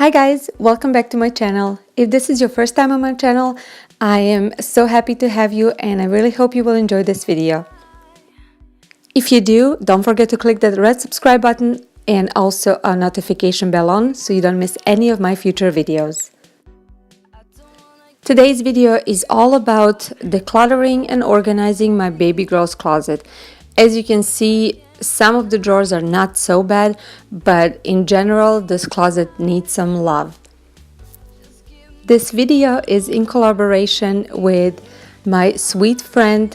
Hi guys, welcome back to my channel. If this is your first time on my channel, I am so happy to have you and I really hope you will enjoy this video. If you do, don't forget to click that red subscribe button and also a notification bell on so you don't miss any of my future videos. Today's video is all about decluttering and organizing my baby girl's closet. As you can see, some of the drawers are not so bad, but in general, this closet needs some love. This video is in collaboration with my sweet friend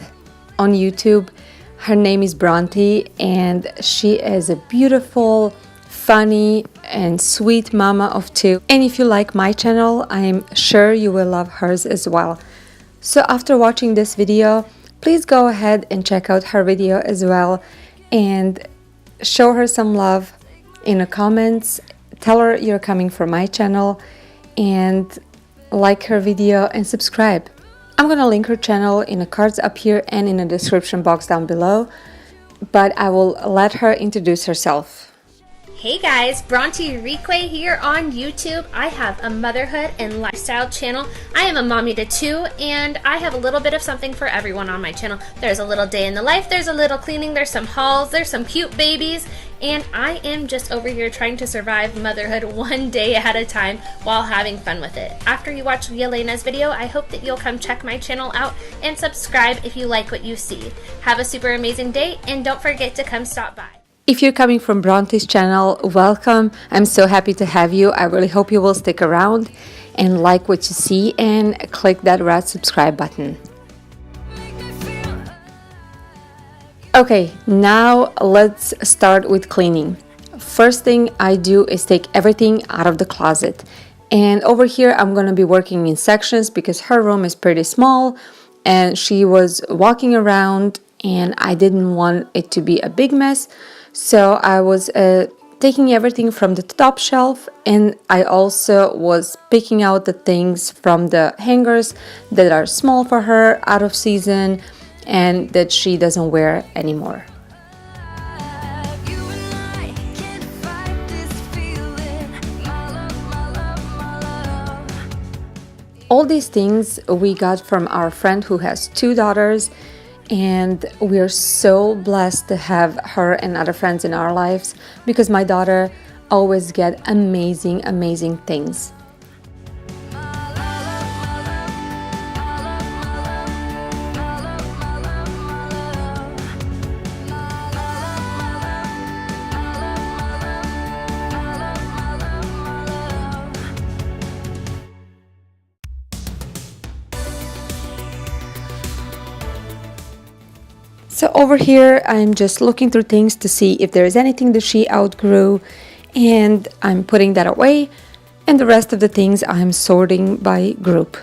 on YouTube. Her name is Bronte, and she is a beautiful, funny, and sweet mama of two. And if you like my channel, I'm sure you will love hers as well. So after watching this video, please go ahead and check out her video as well and show her some love in the comments. Tell her you're coming from my channel and like her video and subscribe. I'm gonna link her channel in the cards up here and in the description box down below, but I will let her introduce herself. Hey guys, Bronte Requa here on YouTube. I have a motherhood and lifestyle channel. I am a mommy to two, and I have a little bit of something for everyone on my channel. There's a little day in the life, there's a little cleaning, there's some hauls, there's some cute babies, and I am just over here trying to survive motherhood one day at a time while having fun with it. After you watch Yelena's video, I hope that you'll come check my channel out and subscribe if you like what you see. Have a super amazing day, and don't forget to come stop by. If you're coming from Bronte's channel, welcome. I'm so happy to have you. I really hope you will stick around and like what you see and click that red subscribe button. Okay, now let's start with cleaning. First thing I do is take everything out of the closet. And over here, I'm gonna be working in sections because her room is pretty small and she was walking around and I didn't want it to be a big mess. So I was taking everything from the top shelf, and I also was picking out the things from the hangers that are small for her, out of season, and that she doesn't wear anymore. All these things we got from our friend who has two daughters, and we're so blessed to have her and other friends in our lives because my daughter always get amazing things. So over here, I'm just looking through things to see if there is anything that she outgrew, and I'm putting that away, and the rest of the things I'm sorting by group.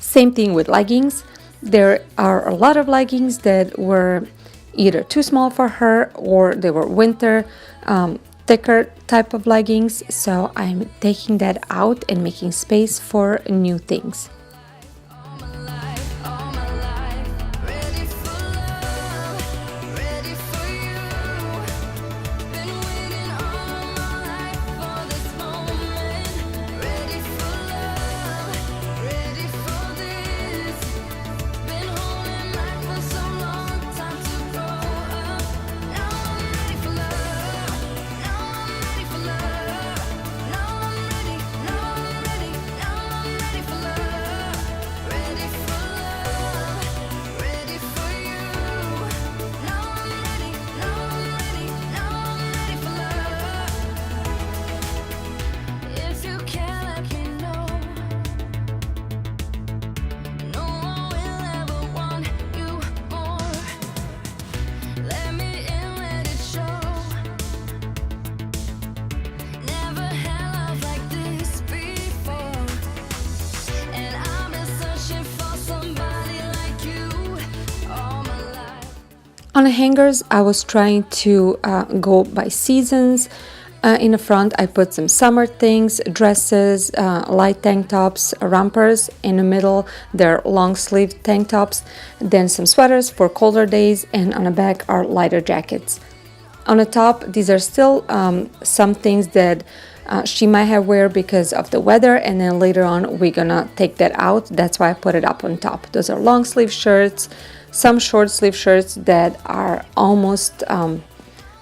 Same thing with leggings. There are a lot of leggings that were either too small for her or they were winter, thicker type of leggings. So I'm taking that out and making space for new things. On the hangers, I was trying to go by seasons. In the front, I put some summer things, dresses, light tank tops, rompers. In the middle, they're long sleeve tank tops. Then some sweaters for colder days, and on the back are lighter jackets. On the top, these are still some things that she might have wear because of the weather, and then later on we're gonna take that out. That's why I put it up on top. Those are long sleeve shirts, some short sleeve shirts that are almost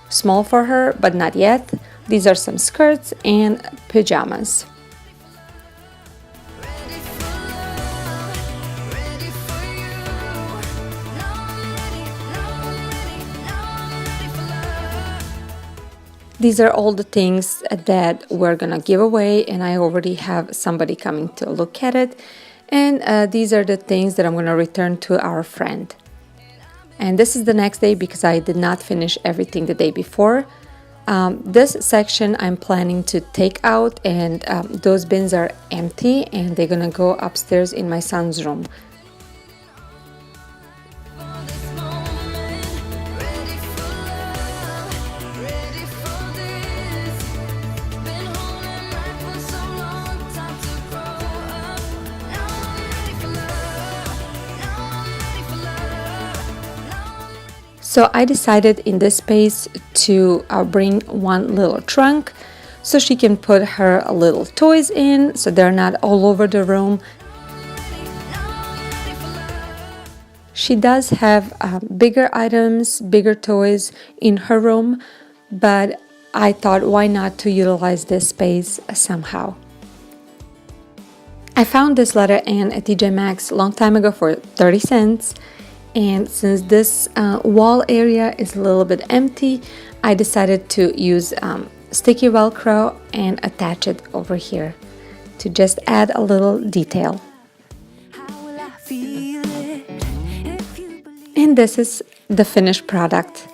small for her, but not yet. These are some skirts and pajamas. These are all the things that we're gonna give away, and I already have somebody coming to look at it. And these are the things that I'm gonna return to our friend. And this is the next day because I did not finish everything the day before. This section I'm planning to take out, and those bins are empty and they're gonna go upstairs in my son's room. So I decided in this space to bring one little trunk so she can put her little toys in so they're not all over the room. She does have bigger items, bigger toys in her room, but I thought why not to utilize this space somehow. I found this letter in a TJ Maxx a long time ago for 30 cents. And since this wall area is a little bit empty, I decided to use sticky Velcro and attach it over here to just add a little detail. And this is the finished product.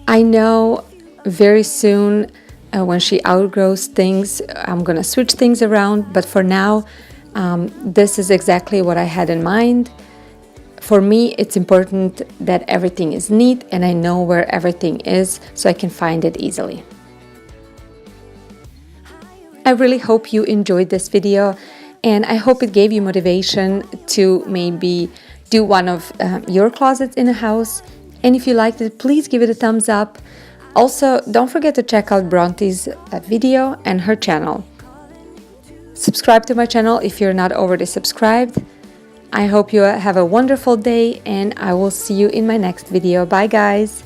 I know very soon when she outgrows things, I'm gonna switch things around, but for now, this is exactly what I had in mind. For me, it's important that everything is neat and I know where everything is so I can find it easily. I really hope you enjoyed this video, and I hope it gave you motivation to maybe do one of your closets in a house. And if you liked it, please give it a thumbs up. Also, don't forget to check out Bronte's video and her channel. Subscribe to my channel if you're not already subscribed. I hope you have a wonderful day, and I will see you in my next video. Bye guys!